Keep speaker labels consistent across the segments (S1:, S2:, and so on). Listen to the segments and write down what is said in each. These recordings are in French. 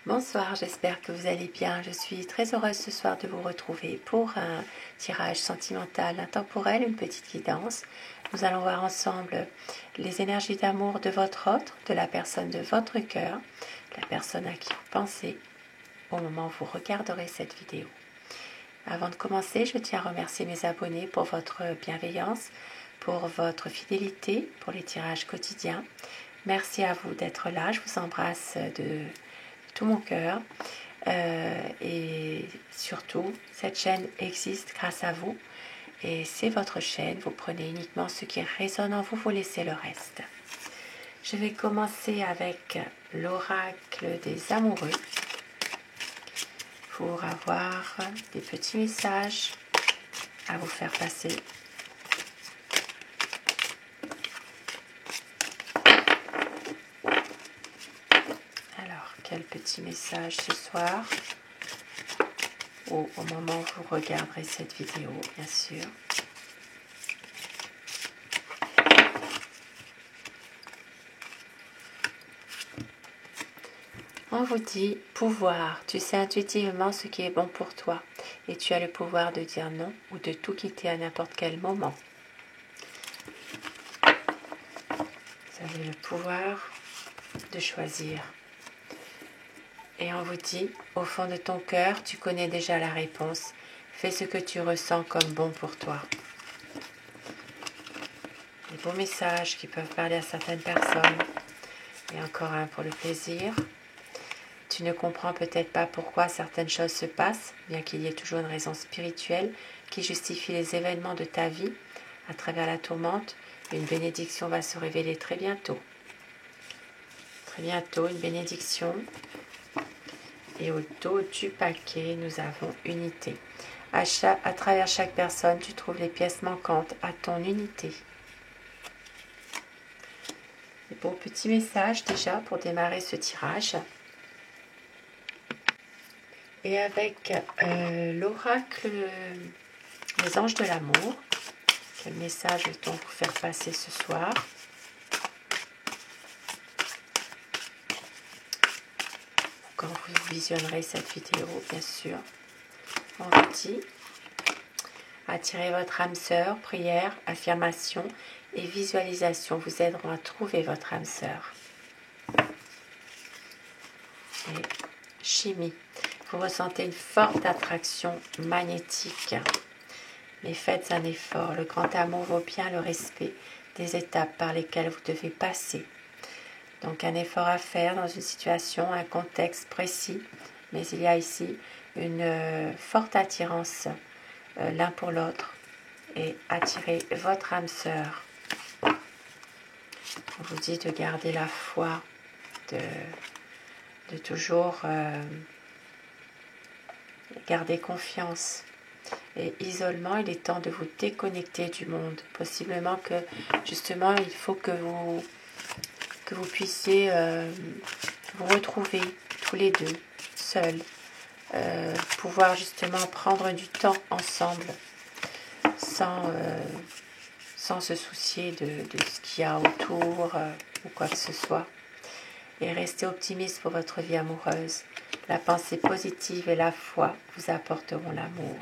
S1: Bonsoir, j'espère que vous allez bien. Je suis très heureuse ce soir de vous retrouver pour un tirage sentimental intemporel, une petite guidance. Nous allons voir ensemble les énergies d'amour de votre autre, de la personne de votre cœur, la personne à qui vous pensez au moment où vous regarderez cette vidéo. Avant de commencer, je tiens à remercier mes abonnés pour votre bienveillance, pour votre fidélité, pour les tirages quotidiens. Merci à vous d'être là. Je vous embrasse de tout mon cœur et surtout cette chaîne existe grâce à vous et c'est votre chaîne, vous prenez uniquement ce qui résonne en vous, vous laissez le reste. Je vais commencer avec l'oracle des amoureux pour avoir des petits messages à vous faire passer. Quel petit message ce soir ou au moment où vous regarderez cette vidéo, bien sûr. On vous dit pouvoir. Tu sais intuitivement ce qui est bon pour toi et tu as le pouvoir de dire non ou de tout quitter à n'importe quel moment. Vous avez le pouvoir de choisir. Et on vous dit, au fond de ton cœur, tu connais déjà la réponse. Fais ce que tu ressens comme bon pour toi. Des beaux messages qui peuvent parler à certaines personnes. Et encore un pour le plaisir. Tu ne comprends peut-être pas pourquoi certaines choses se passent, bien qu'il y ait toujours une raison spirituelle qui justifie les événements de ta vie. À travers la tourmente, une bénédiction va se révéler très bientôt. Très bientôt, une bénédiction. Et au dos du paquet, nous avons unité. À travers chaque personne, tu trouves les pièces manquantes à ton unité. Des beaux petits messages déjà pour démarrer ce tirage. Et avec l'oracle des anges de l'amour, quel message va-t-on vous faire passer ce soir ? Quand vous visionnerez cette vidéo, bien sûr, on vous dit attirez votre âme sœur, prière, affirmation et visualisation vous aideront à trouver votre âme sœur. Et chimie, vous ressentez une forte attraction magnétique. Mais faites un effort, le grand amour vaut bien le respect des étapes par lesquelles vous devez passer. Donc un effort à faire dans une situation, un contexte précis, mais il y a ici une forte attirance l'un pour l'autre et attirez votre âme sœur. On vous dit de garder la foi, de toujours garder confiance. Et isolement, il est temps de vous déconnecter du monde. Possiblement que justement, il faut que vous puissiez vous retrouver tous les deux, seuls, pouvoir justement prendre du temps ensemble sans se soucier de ce qu'il y a autour ou quoi que ce soit. Et restez optimiste pour votre vie amoureuse. La pensée positive et la foi vous apporteront l'amour.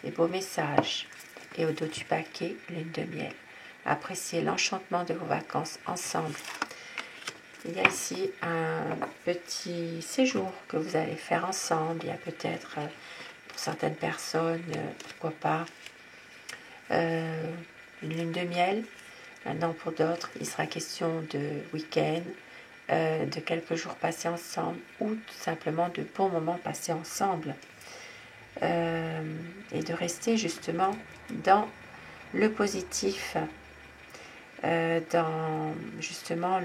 S1: Des beaux messages. Et au dos du paquet, lune de miel. Appréciez l'enchantement de vos vacances ensemble. Il y a ici un petit séjour que vous allez faire ensemble. Il y a peut-être, pour certaines personnes, pourquoi pas, une lune de miel. Maintenant, pour d'autres, il sera question de week-end, de quelques jours passés ensemble ou tout simplement de bons moments passés ensemble. Et de rester justement dans le positif, dans justement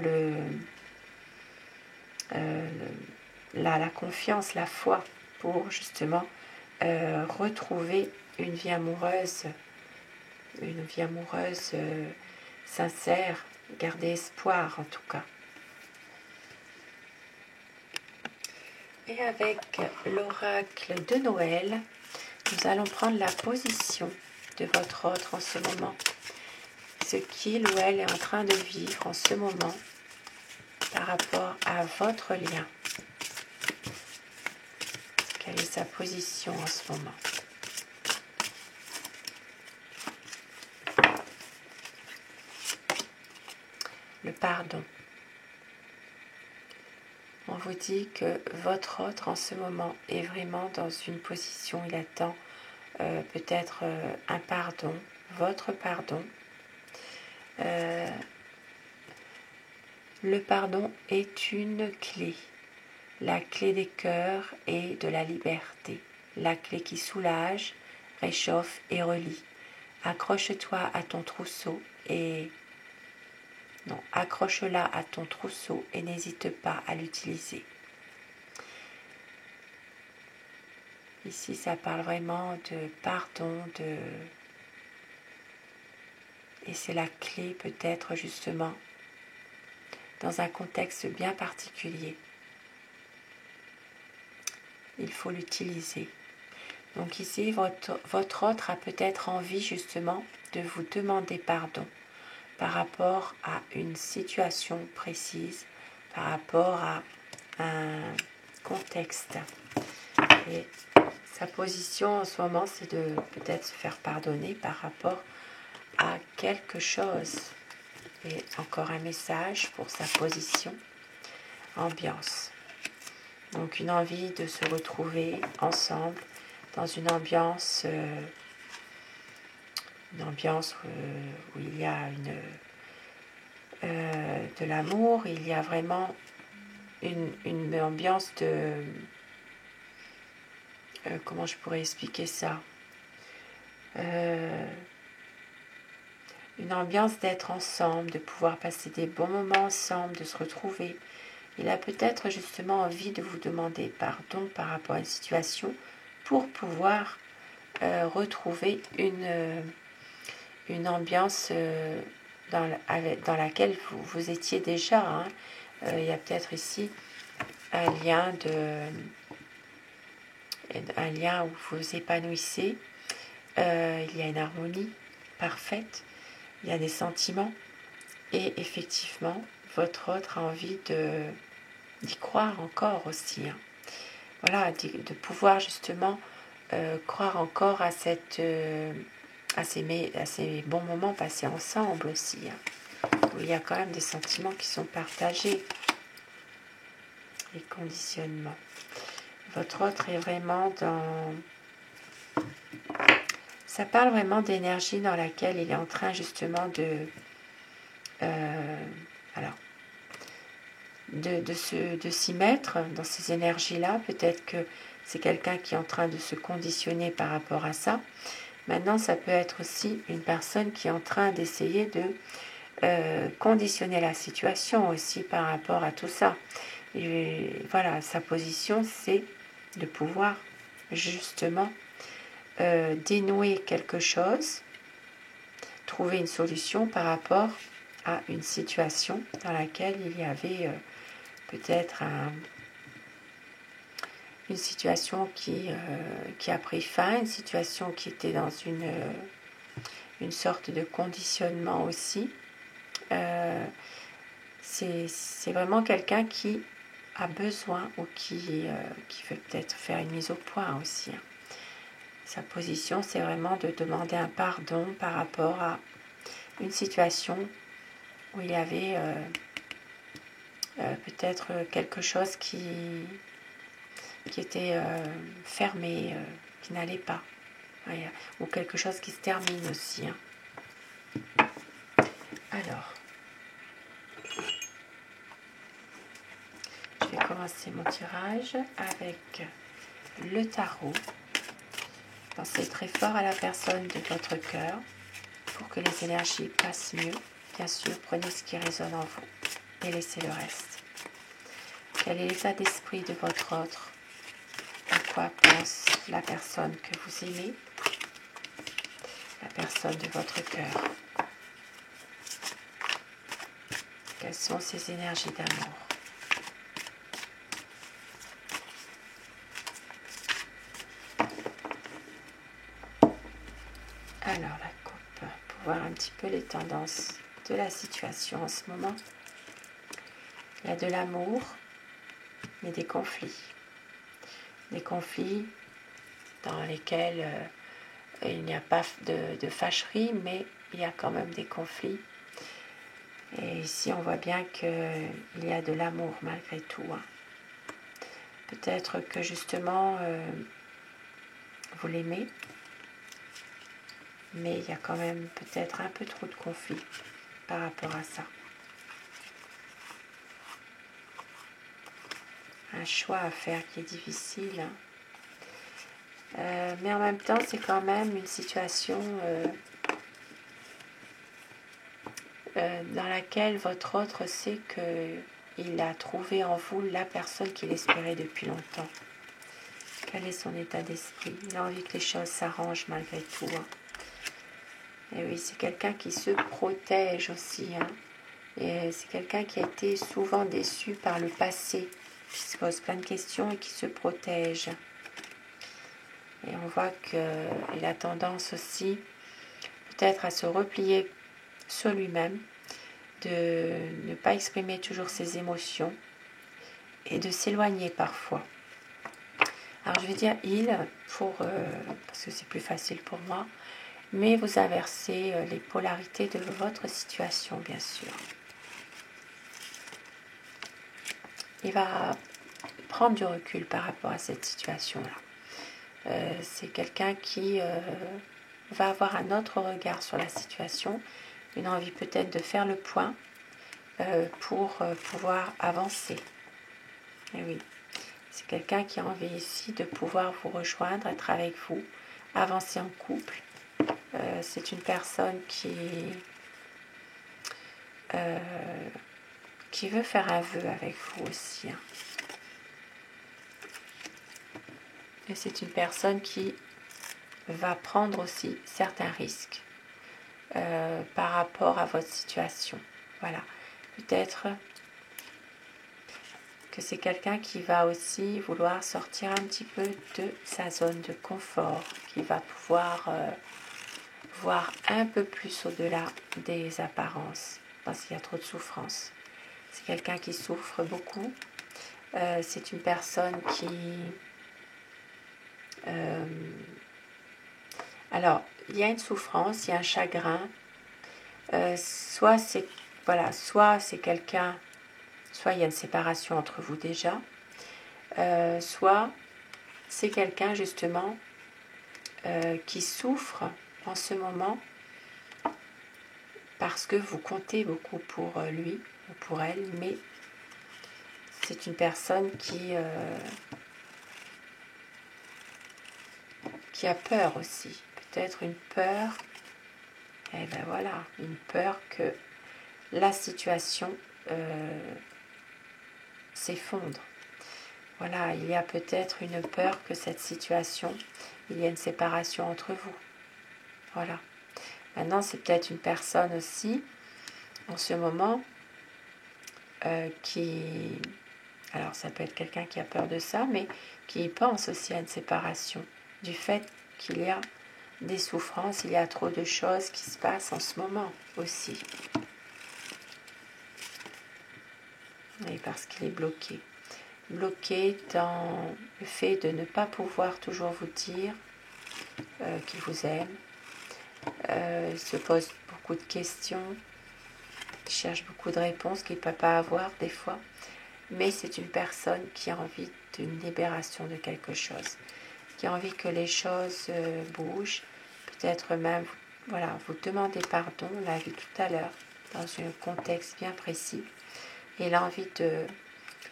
S1: la confiance, la foi pour justement retrouver une vie amoureuse sincère, garder espoir en tout cas. Et avec l'oracle de Noël, nous allons prendre la position de votre autre en ce moment. Ce qu'il ou elle est en train de vivre en ce moment par rapport à votre lien. Quelle est sa position en ce moment? Le pardon. On vous dit que votre autre en ce moment est vraiment dans une position, il attend peut-être un pardon, votre pardon. Le pardon est une clé, la clé des cœurs et de la liberté, la clé qui soulage, réchauffe et relie. Accroche-toi à ton trousseau et... Non, accroche-la à ton trousseau et n'hésite pas à l'utiliser. Ici, ça parle vraiment de pardon, et c'est la clé peut-être justement dans un contexte bien particulier. Il faut l'utiliser. Donc ici, votre autre a peut-être envie justement de vous demander pardon par rapport à une situation précise, par rapport à un contexte. Et sa position en ce moment, c'est de peut-être se faire pardonner par rapport à quelque chose. Et encore un message pour sa position. Ambiance. Donc une envie de se retrouver ensemble dans une ambiance où il y a de l'amour, il y a vraiment une ambiance de... comment je pourrais expliquer ça? Une ambiance d'être ensemble, de pouvoir passer des bons moments ensemble, de se retrouver. Il a peut-être justement envie de vous demander pardon par rapport à une situation pour pouvoir retrouver une ambiance dans laquelle vous étiez déjà. Hein. Il y a peut-être ici un lien où vous vous épanouissez. Il y a une harmonie parfaite. Il y a des sentiments. Et effectivement, votre autre a envie d'y croire encore aussi. Hein. Voilà, de pouvoir justement croire encore à ces bons moments passés ensemble aussi. Hein, où il y a quand même des sentiments qui sont partagés. Les conditionnements. Votre autre est vraiment dans... Ça parle vraiment d'énergie dans laquelle il est en train justement de s'y mettre dans ces énergies-là. Peut-être que c'est quelqu'un qui est en train de se conditionner par rapport à ça. Maintenant, ça peut être aussi une personne qui est en train d'essayer de conditionner la situation aussi par rapport à tout ça. Et voilà, sa position, c'est de pouvoir justement dénouer quelque chose, trouver une solution par rapport à une situation dans laquelle il y avait peut-être une situation qui a pris fin, une situation qui était dans une sorte de conditionnement aussi. C'est vraiment quelqu'un qui a besoin ou qui veut peut-être faire une mise au point aussi. Hein. Sa position, c'est vraiment de demander un pardon par rapport à une situation où il y avait peut-être quelque chose qui était fermé, qui n'allait pas. Ouais, ou quelque chose qui se termine aussi. Hein. Alors, je vais commencer mon tirage avec le tarot. Pensez très fort à la personne de votre cœur pour que les énergies passent mieux. Bien sûr, prenez ce qui résonne en vous et laissez le reste. Quel est l'état d'esprit de votre autre? À quoi pense la personne que vous aimez? La personne de votre cœur. Quelles sont ces énergies d'amour? Alors la coupe, pour voir un petit peu les tendances de la situation en ce moment. Il y a de l'amour, mais des conflits. des conflits dans lesquels il n'y a pas de fâcherie, mais il y a quand même des conflits. Et ici, on voit bien qu'il y a de l'amour malgré tout. Hein. Peut-être que justement, vous l'aimez, mais il y a quand même peut-être un peu trop de conflits par rapport à ça. Un choix à faire qui est difficile. Hein. Mais en même temps, c'est quand même une situation dans laquelle votre autre sait qu'il a trouvé en vous la personne qu'il espérait depuis longtemps. Quel est son état d'esprit? Il a envie que les choses s'arrangent malgré tout. Hein. Et oui, c'est quelqu'un qui se protège aussi. Hein. Et c'est quelqu'un qui a été souvent déçu par le passé, qui se pose plein de questions et qui se protège. Et on voit qu'il a tendance aussi peut-être à se replier sur lui-même, de ne pas exprimer toujours ses émotions et de s'éloigner parfois. Alors je vais dire il parce que c'est plus facile pour moi, mais vous inversez les polarités de votre situation, bien sûr. Il va prendre du recul par rapport à cette situation-là. C'est quelqu'un qui va avoir un autre regard sur la situation, une envie peut-être de faire le point pour pouvoir avancer. Et oui, c'est quelqu'un qui a envie ici de pouvoir vous rejoindre, être avec vous, avancer en couple. C'est une personne qui veut faire un vœu avec vous aussi. Hein. Et c'est une personne qui va prendre aussi certains risques par rapport à votre situation. Voilà. Peut-être que c'est quelqu'un qui va aussi vouloir sortir un petit peu de sa zone de confort, qui va pouvoir voir un peu plus au-delà des apparences, parce qu'il y a trop de souffrance. C'est quelqu'un qui souffre beaucoup. C'est une personne qui... alors, il y a une souffrance, il y a un chagrin. Soit c'est quelqu'un... Soit il y a une séparation entre vous déjà, soit c'est quelqu'un justement qui souffre en ce moment parce que vous comptez beaucoup pour lui ou pour elle, mais c'est une personne qui a peur aussi, peut-être une peur, et ben voilà, une peur que la situation s'effondre. Voilà, il y a peut-être une peur que cette situation, il y a une séparation entre vous. Voilà. Maintenant, c'est peut-être une personne aussi, en ce moment, qui... Alors, ça peut être quelqu'un qui a peur de ça, mais qui pense aussi à une séparation, du fait qu'il y a des souffrances, il y a trop de choses qui se passent en ce moment aussi. Et parce qu'il est bloqué. Bloqué dans le fait de ne pas pouvoir toujours vous dire qu'il vous aime. Il se pose beaucoup de questions, il cherche beaucoup de réponses qu'il ne peut pas avoir des fois. Mais c'est une personne qui a envie d'une libération de quelque chose, qui a envie que les choses bougent, peut-être même, voilà, vous demandez pardon, on l'a vu tout à l'heure, dans un contexte bien précis. Et il a envie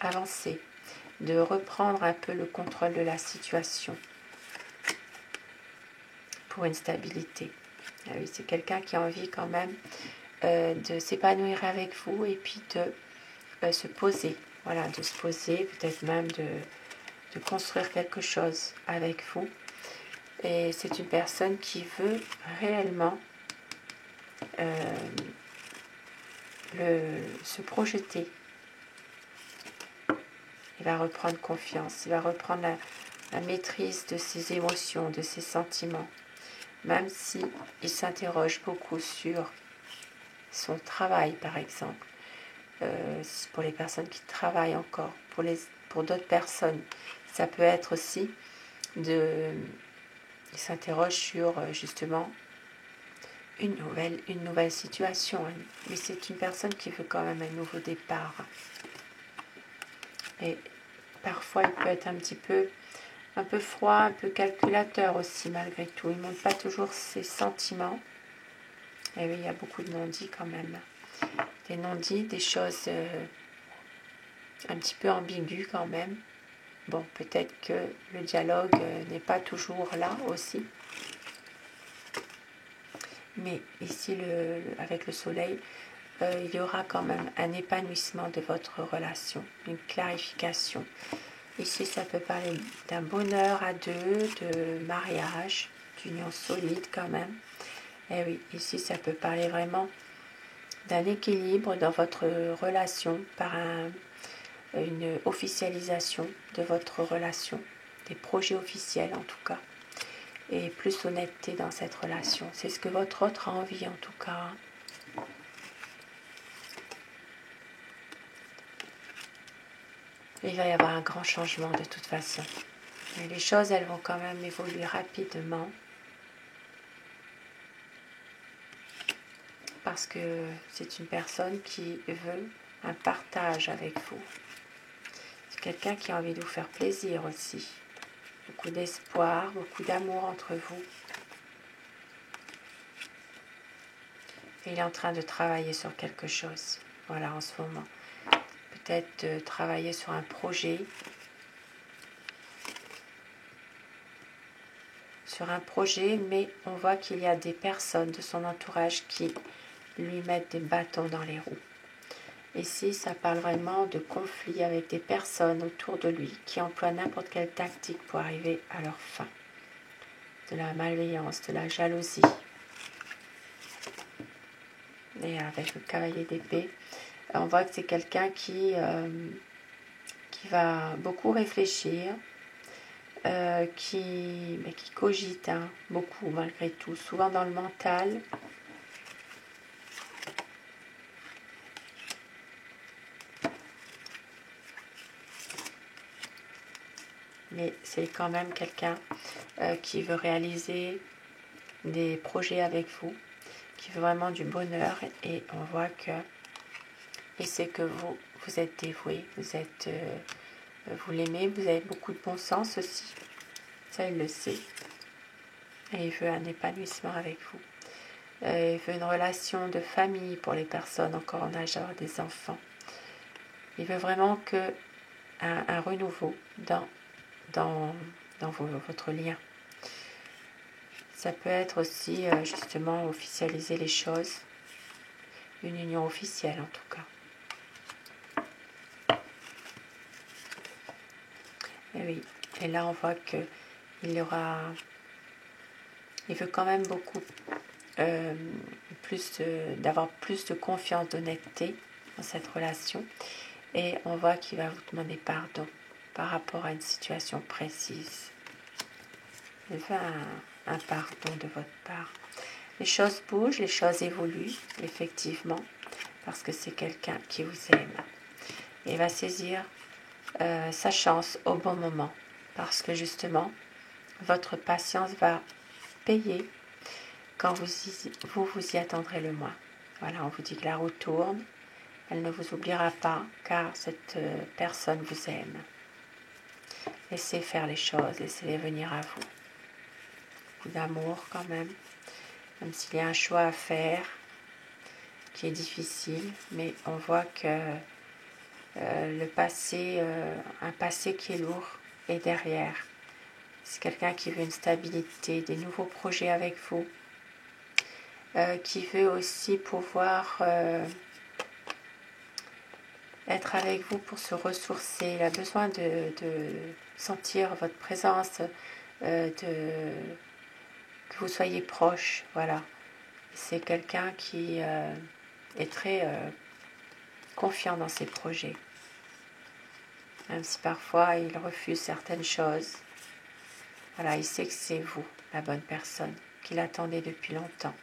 S1: d'avancer, de reprendre un peu le contrôle de la situation pour une stabilité. Ah oui, c'est quelqu'un qui a envie quand même de s'épanouir avec vous et puis de se poser. Voilà, de se poser, peut-être même de construire quelque chose avec vous. Et c'est une personne qui veut réellement se projeter. Il va reprendre confiance, il va reprendre la maîtrise de ses émotions, de ses sentiments. Même s'il s'interroge beaucoup sur son travail, par exemple. Pour les personnes qui travaillent encore, pour d'autres personnes, Ça peut être aussi il s'interroge sur justement une nouvelle situation. Mais c'est une personne qui veut quand même un nouveau départ. Et parfois, il peut être un peu froid, un peu calculateur aussi, malgré tout. Il ne montre pas toujours ses sentiments. Et oui, il y a beaucoup de non-dits quand même. Des non-dits, des choses un petit peu ambiguës quand même. Bon, peut-être que le dialogue n'est pas toujours là aussi. Mais ici, avec le soleil, il y aura quand même un épanouissement de votre relation, une clarification. Ici, ça peut parler d'un bonheur à deux, de mariage, d'union solide quand même. Et oui, ici, ça peut parler vraiment d'un équilibre dans votre relation par une officialisation de votre relation, des projets officiels en tout cas, et plus honnêteté dans cette relation. C'est ce que votre autre a envie en tout cas. Il va y avoir un grand changement de toute façon. Et les choses, elles vont quand même évoluer rapidement. Parce que c'est une personne qui veut un partage avec vous. C'est quelqu'un qui a envie de vous faire plaisir aussi. Beaucoup d'espoir, beaucoup d'amour entre vous. Et il est en train de travailler sur quelque chose. Voilà, en ce moment. Peut-être de travailler sur un projet. Mais on voit qu'il y a des personnes de son entourage qui lui mettent des bâtons dans les roues. Ici, ça parle vraiment de conflits avec des personnes autour de lui qui emploient n'importe quelle tactique pour arriver à leur fin. De la malveillance, de la jalousie. Et avec le cavalier d'épée, on voit que c'est quelqu'un qui va beaucoup réfléchir, qui cogite beaucoup malgré tout, souvent dans le mental. Mais c'est quand même quelqu'un qui veut réaliser des projets avec vous, qui veut vraiment du bonheur, et on voit que il sait que vous êtes dévoué, vous l'aimez, vous avez beaucoup de bon sens aussi, ça il le sait, et il veut un épanouissement avec vous. Il veut une relation de famille pour les personnes encore en âge d'avoir des enfants. Il veut vraiment un renouveau dans votre lien. Ça peut être aussi justement officialiser les choses, une union officielle en tout cas. Et oui, et là on voit que il veut quand même beaucoup d'avoir plus de confiance, d'honnêteté dans cette relation, et on voit qu'il va vous demander pardon par rapport à une situation précise. Il veut un pardon de votre part. Les choses bougent, les choses évoluent, effectivement, parce que c'est quelqu'un qui vous aime. Et il va saisir sa chance au bon moment, parce que justement, votre patience va payer quand vous y attendrez le moins. Voilà, on vous dit que la roue tourne, elle ne vous oubliera pas, car cette personne vous aime. Laissez faire les choses, laissez-les venir à vous. Beaucoup d'amour quand même s'il y a un choix à faire qui est difficile, mais on voit que le passé, un passé qui est lourd est derrière. C'est quelqu'un qui veut une stabilité, des nouveaux projets avec vous, qui veut aussi pouvoir être avec vous pour se ressourcer. Il a besoin de sentir votre présence, que vous soyez proche. Voilà. C'est quelqu'un qui est très confiant dans ses projets. Même si parfois il refuse certaines choses. Voilà, il sait que c'est vous, la bonne personne, qu'il attendait depuis longtemps.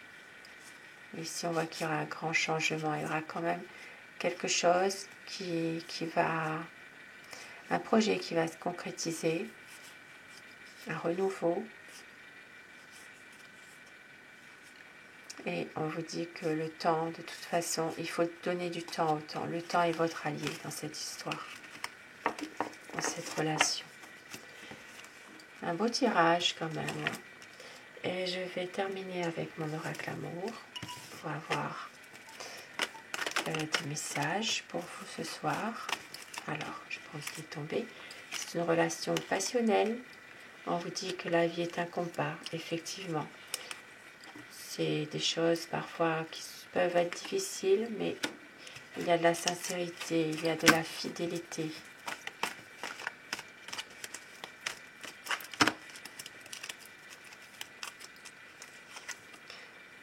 S1: Et ici, on voit qu'il y aura un grand changement. Il y aura quand même quelque chose qui va un projet qui va se concrétiser, un renouveau. Et on vous dit que le temps, de toute façon, il faut donner du temps au temps. Le temps est votre allié dans cette histoire, dans cette relation. Un beau tirage quand même. Et je vais terminer avec mon oracle amour pour avoir des messages pour vous ce soir. Alors, je pense qu'il est tombé. C'est une relation passionnelle. On vous dit que la vie est un combat, effectivement. C'est des choses parfois qui peuvent être difficiles, mais il y a de la sincérité, il y a de la fidélité.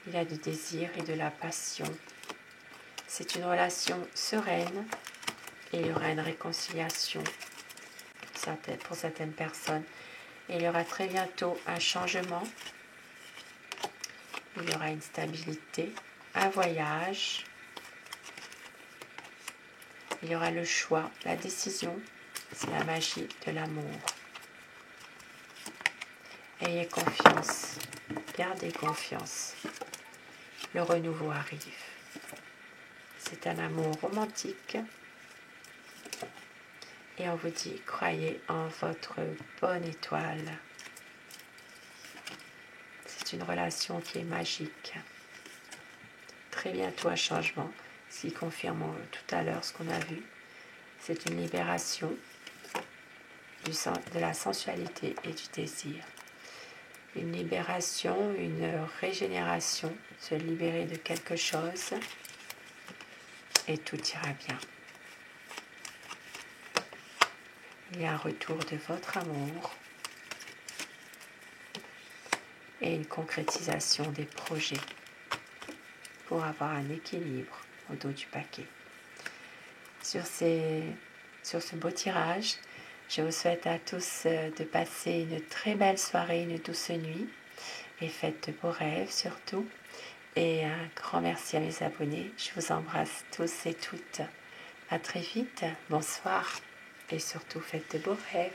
S1: Il y a du désir et de la passion. C'est une relation sereine et il y aura une réconciliation pour certaines personnes. Et il y aura très bientôt un changement. Il y aura une stabilité, un voyage. Il y aura le choix, la décision. C'est la magie de l'amour. Ayez confiance, gardez confiance. Le renouveau arrive. C'est un amour romantique. Et on vous dit, croyez en votre bonne étoile. C'est une relation qui est magique. Très bientôt un changement, ce qui confirme tout à l'heure ce qu'on a vu. C'est une libération de la sensualité et du désir. Une libération, une régénération, se libérer de quelque chose et tout ira bien. Il y a un retour de votre amour et une concrétisation des projets pour avoir un équilibre au dos du paquet. Sur ce beau tirage, je vous souhaite à tous de passer une très belle soirée, une douce nuit et faites de beaux rêves surtout. Et un grand merci à mes abonnés. Je vous embrasse tous et toutes. À très vite. Bonsoir et surtout faites de beaux rêves.